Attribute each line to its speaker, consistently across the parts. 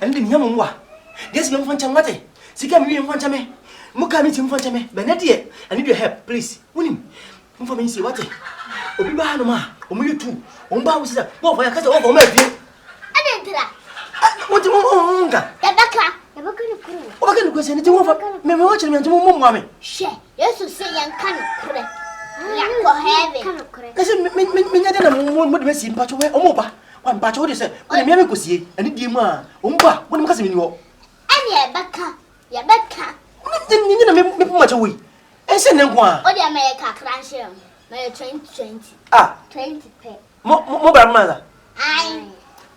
Speaker 1: And the young one. Yes, young Fancham. She can be in Fanchame. Mukami Tim Fanchame. Benedia, I need your help, please. Winning. For me, see what? Obibanoma, you too. Umba was that. What for a cut over my view?
Speaker 2: I didn't that.
Speaker 1: What do you want?
Speaker 2: Rebecca, never going to crew.
Speaker 1: What can you go send it over? Maybe watching me to Mummy.
Speaker 2: Share. Yes, to say young cannot credit.
Speaker 1: Listen, me, I don't want to see Pacho or Moba. One Pacho is a Mamicosi, and it be ma. Umba, what does it mean? And
Speaker 2: Rebecca, Rebecca.
Speaker 1: Then you know, much away. And send them one.
Speaker 2: Oh, the America crash. My 20.
Speaker 1: Ah,
Speaker 2: 20 pay.
Speaker 1: Mobile mother.
Speaker 2: I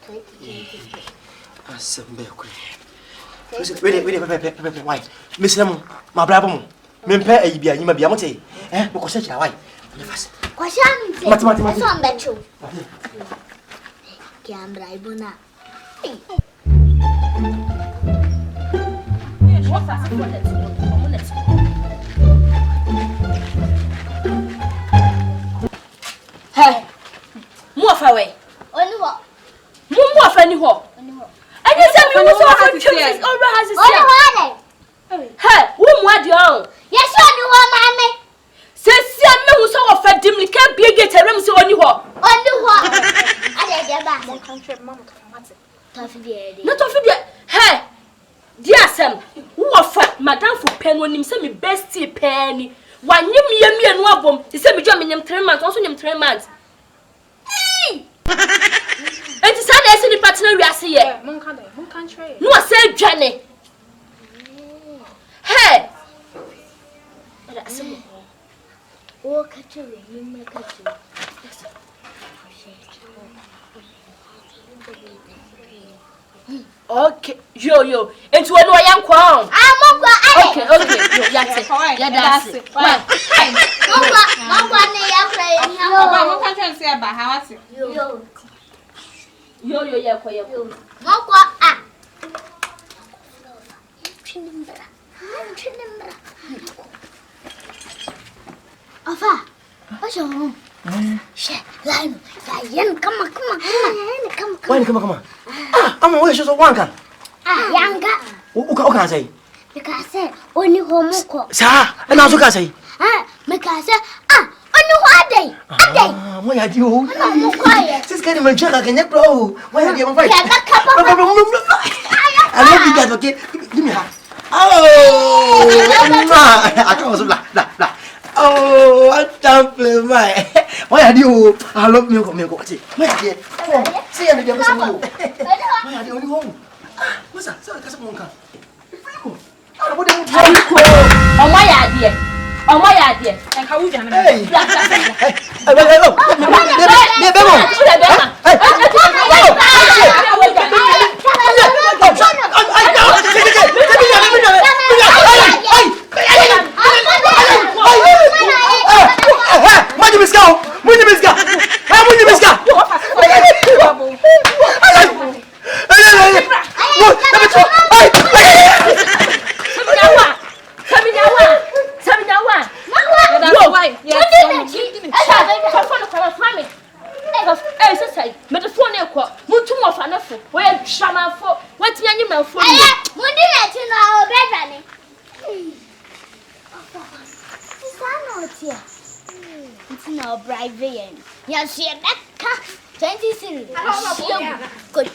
Speaker 2: 20.
Speaker 1: Ah, some milk. Wait, why? Miss Lemon, my bravo. Mempe a bia, you may be able to say, eh, because such a way. Mathematics,
Speaker 2: I'm bet you. Cambra, Ibona.
Speaker 3: Hey, move away.
Speaker 2: Only what?
Speaker 3: Move anywhere. I just said we was all children over has a say. Hey, whom what you?
Speaker 2: Yes, you know, mammy.
Speaker 3: Says me who saw a fat dimly can't be a get a room so only what?
Speaker 2: Only what? I get back.
Speaker 3: Not of it. Hey, dear Sam, who are fat, Madame for pen when him send me bestie penny. One you me and wobble, he sent me jumping him 3 months, also him 3 months. Hey! And the son is in the partner we are seeing. No, I said Johnny. Hey!
Speaker 2: Oh, catch you, you may catch you.
Speaker 3: Okay, yo, and to annoy young crown. Okay, yeah, that's it.
Speaker 2: Ava, what's your home? Line, come on.
Speaker 1: Come on. Ah, I'm always just a one gun.
Speaker 2: Younger.
Speaker 1: Who can I say?
Speaker 2: Because I said, only home.
Speaker 1: Sir, and also can I say?
Speaker 2: Because only one day.
Speaker 1: Why are you?
Speaker 2: I'm quiet.
Speaker 1: This kind of a jerk, I can grow. Why are you afraid? I love you guys, okay? Give me a hand. Oh, I can't also laugh. Oh, I can't play my. Why are you? I love milk. Where are you? See, I'm the other. Why are you only home? What's that? Sorry, that's a monk.
Speaker 3: Oh, my idea. And how would you? Hey,
Speaker 2: Yes, 20 cents. Good.